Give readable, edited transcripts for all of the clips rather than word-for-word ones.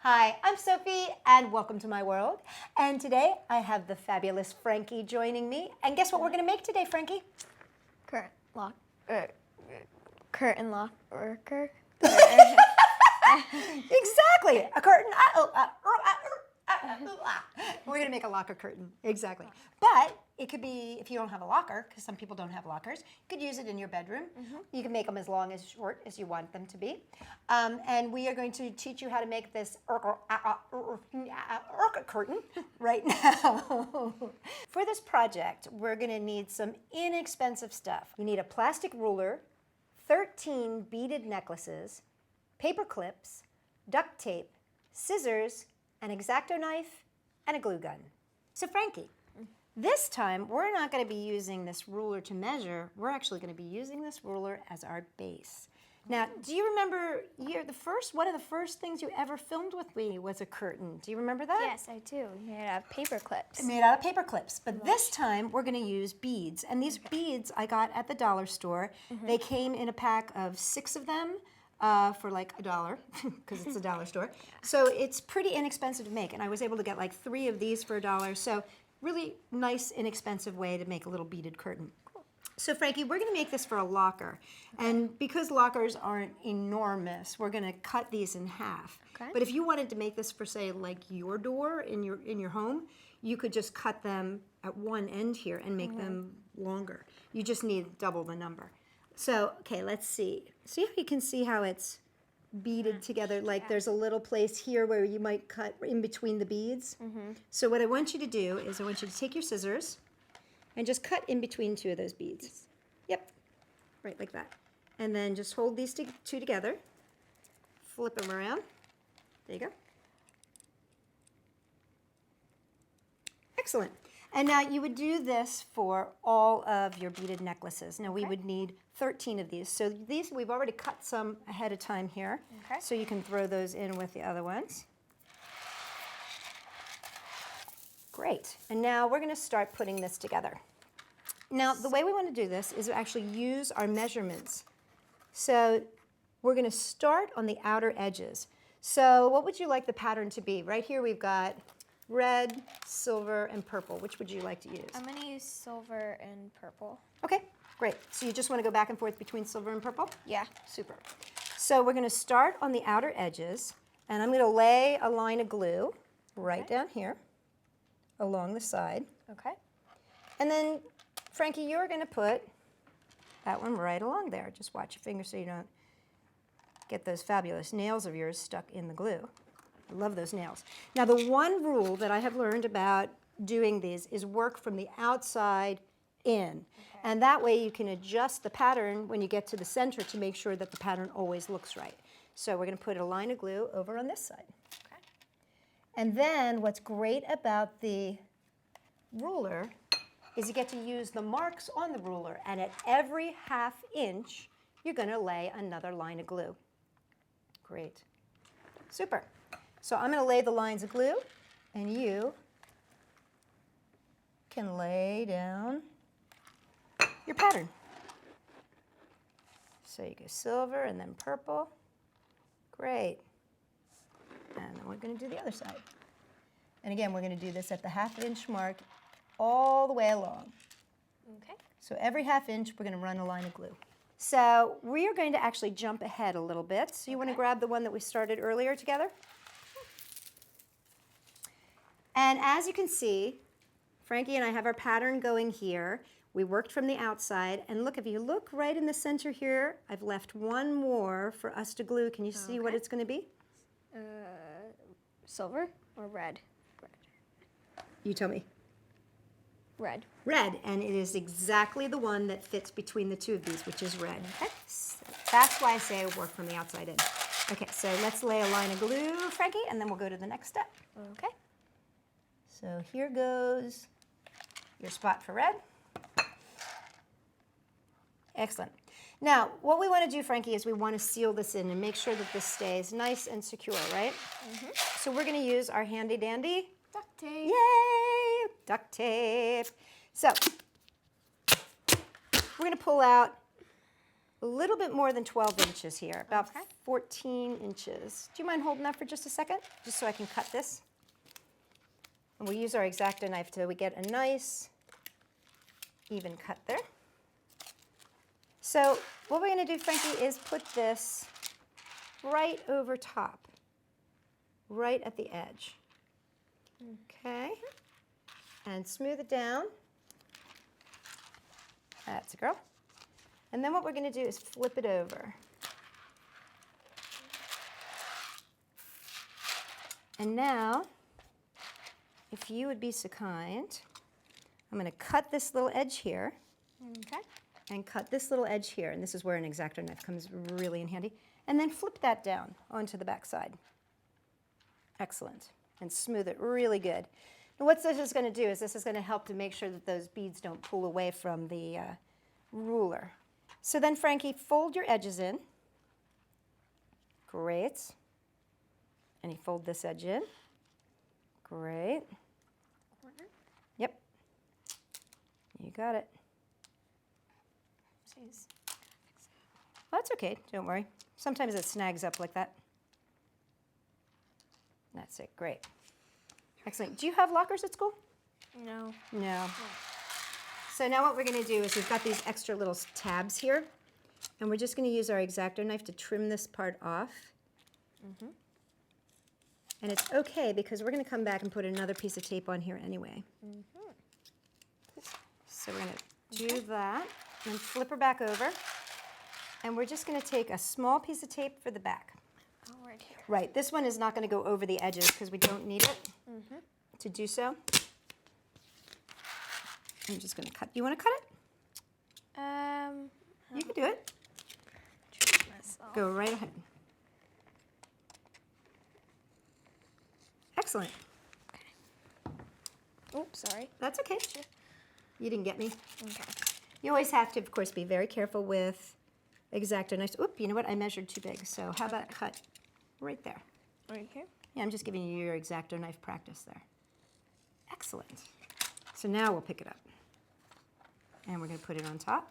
Hi, I'm Sophie, and welcome to my world. And today I have the fabulous Frankie joining me. And guess what we're going to make today, Frankie? Curtain lock worker. Exactly, a curtain. We're going to make a locker curtain, exactly. But it could be, if you don't have a locker, because some people don't have lockers, you could use it in your bedroom. You can make them as long as short as you want them to be. And we are going to teach you how to make this curtain right now. For this project, we're going to need some inexpensive stuff. You need a plastic ruler, 13 beaded necklaces, paper clips, duct tape, scissors, an X-Acto knife, and a glue gun. So Frankie, this time we're not going to be using this ruler to measure. We're actually going to be using this ruler as our base. Now, do you remember one of the first things you ever filmed with me was a curtain? Do you remember that? Yes, I do. Made out of paper clips. Made out of paper clips. But this time we're going to use beads. And these beads I got at the dollar store. They came in a pack of 6 of them for like $1 because it's a dollar store. So it's pretty inexpensive to make. And I was able to get like 3 of these for $1. So really nice, inexpensive way to make a little beaded curtain. So Frankie, we're going to make this for a locker. And because lockers aren't enormous, we're going to cut these in half. Okay. But if you wanted to make this for, say, like your door in your home, you could just cut them at one end here and make them longer. You just need double the number. So, okay, let's see. See if you can see how it's beaded together. Like there's a little place here where you might cut in between the beads. So what I want you to do is I want you to take your scissors and just cut in between 2 of those beads. Yep, right like that. And then just hold these two together. Flip them around. There you go. Excellent. And now you would do this for all of your beaded necklaces. Now we would need 13 of these. So these, we've already cut some ahead of time here. Okay. So you can throw those in with the other ones. Great. And now we're going to start putting this together. Now the way we want to do this is actually use our measurements. So we're going to start on the outer edges. So what would you like the pattern to be? Right here we've got red, silver, and purple. Which would you like to use? I'm going to use silver and purple. Okay, great. So you just want to go back and forth between silver and purple? Yeah. Super. So we're going to start on the outer edges, and I'm going to lay a line of glue right down here along the side. Okay. And then, Frankie, you're going to put that one right along there. Just watch your fingers so you don't get those fabulous nails of yours stuck in the glue. I love those nails. Now, the one rule that I have learned about doing these is work from the outside in. And that way you can adjust the pattern when you get to the center to make sure that the pattern always looks right. So we're going to put a line of glue over on this side. Okay. And then what's great about the ruler is you get to use the marks on the ruler, and at every ½ inch, you're going to lay another line of glue. Great. Super. So I'm going to lay the lines of glue, and you can lay down your pattern. So you go silver and then purple. Great. And then we're going to do the other side. And again, we're going to do this at the ½ inch mark all the way along. Okay. So every ½ inch, we're going to run a line of glue. So we are going to actually jump ahead a little bit. So you want to grab the one that we started earlier together? And as you can see, Frankie and I have our pattern going here. We worked from the outside. And look, if you look right in the center here, I've left one more for us to glue. Can you see what it's going to be? Silver or red? Red. You tell me. Red. Red, and it is exactly the one that fits between the 2 of these, which is red. Okay. So that's why I say I work from the outside in. Okay, so let's lay a line of glue, Frankie, and then we'll go to the next step. Okay. So here goes your spot for red. Excellent. Now, what we want to do, Frankie, is we want to seal this in and make sure that this stays nice and secure, right? So we're going to use our handy dandy Duct tape. Yay! Duct tape. So we're going to pull out a little bit more than 12 inches here, about Okay. 14 inches. Do you mind holding that for just a second, just so I can cut this? And we'll use our X-Acto knife till we get a nice, even cut there. So what we're going to do, Frankie, is put this right over top, right at the edge. Okay, and smooth it down. That's a girl. And then what we're going to do is flip it over. And now, if you would be so kind, I'm going to cut this little edge here. Okay. And cut this little edge here. And this is where an X-Acto knife comes really in handy. And then flip that down onto the back side. Excellent. And smooth it really good. And what this is going to do is this is going to help to make sure that those beads don't pull away from the ruler. So then, Frankie, fold your edges in. Great. And you fold this edge in. Great. Corner. Yep. You got it. Jeez. Well, that's okay. Don't worry. Sometimes it snags up like that. That's it. Great. Excellent. Do you have lockers at school? No. No. So now what we're going to do is we've got these extra little tabs here, and we're just going to use our X-Acto knife to trim this part off. And it's okay because we're going to come back and put another piece of tape on here anyway. So we're going to do that and flip her back over. And we're just going to take a small piece of tape for the back. Oh, right here. Right, this one is not going to go over the edges because we don't need it to do so. I'm just going to cut. You want to cut it? You can do it. Myself. Go right ahead. Excellent. Oops, sorry. That's okay. You didn't get me. Okay. You always have to, of course, be very careful with X-Acto knives. Oop, you know what? I measured too big. So how about cut right there? Right here. Yeah, I'm just giving you your X-Acto knife practice there. Excellent. So now we'll pick it up. And we're going to put it on top.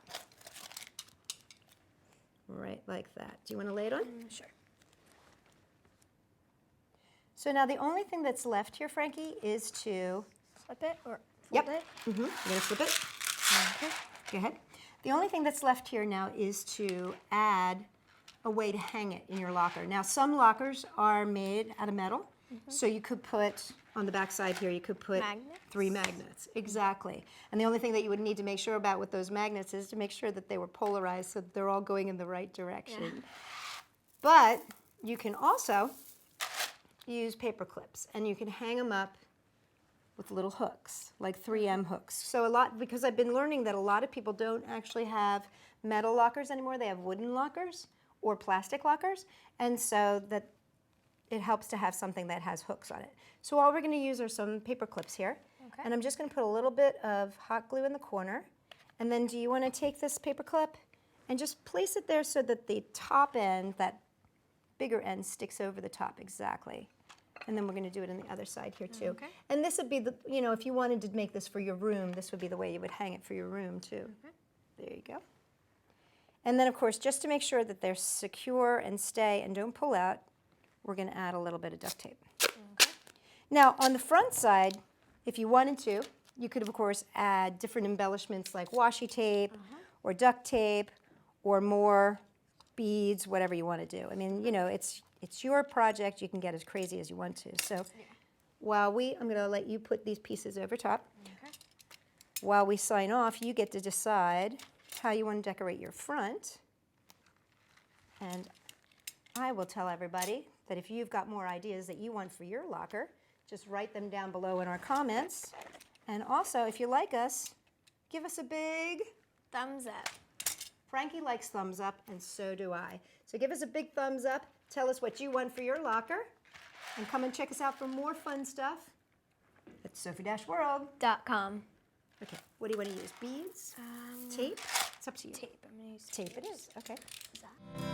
Right like that. Do you want to lay it on? Sure. So now the only thing that's left here, Frankie, is to... Flip it or Yep. fold it? You're going to flip it. Okay. Go ahead. The only thing that's left here now is to add a way to hang it in your locker. Now, some lockers are made out of metal, so you could put, on the back side here, you could put Magnets? 3 magnets. Exactly. And the only thing that you would need to make sure about with those magnets is to make sure that they were polarized so that they're all going in the right direction. Yeah. But you can also use paper clips, and you can hang them up with little hooks, like 3M hooks. So because I've been learning that a lot of people don't actually have metal lockers anymore, they have wooden lockers or plastic lockers, and so that it helps to have something that has hooks on it. So all we're gonna use are some paper clips here, and I'm just gonna put a little bit of hot glue in the corner, and then do you wanna take this paper clip and just place it there so that the top end, that bigger end, sticks over the top exactly. And then we're going to do it on the other side here too. Okay. And this would be the, if you wanted to make this for your room, this would be the way you would hang it for your room too. There you go. And then of course, just to make sure that they're secure and stay and don't pull out, we're going to add a little bit of duct tape. Okay. Now on the front side, if you wanted to, you could of course add different embellishments like washi tape or duct tape or more beads, whatever you want to do. I mean, it's your project. You can get as crazy as you want to. So I'm going to let you put these pieces over top. Okay. While we sign off, you get to decide how you want to decorate your front. And I will tell everybody that if you've got more ideas that you want for your locker, just write them down below in our comments. And also, if you like us, give us a big Thumbs up. Frankie likes thumbs up, and so do I. So give us a big thumbs up. Tell us what you want for your locker. And come and check us out for more fun stuff at Sophie-World.com. Okay, what do you want to use? Beads? Tape? It's up to you. Tape. I'm going to use Tape it is. Okay. that.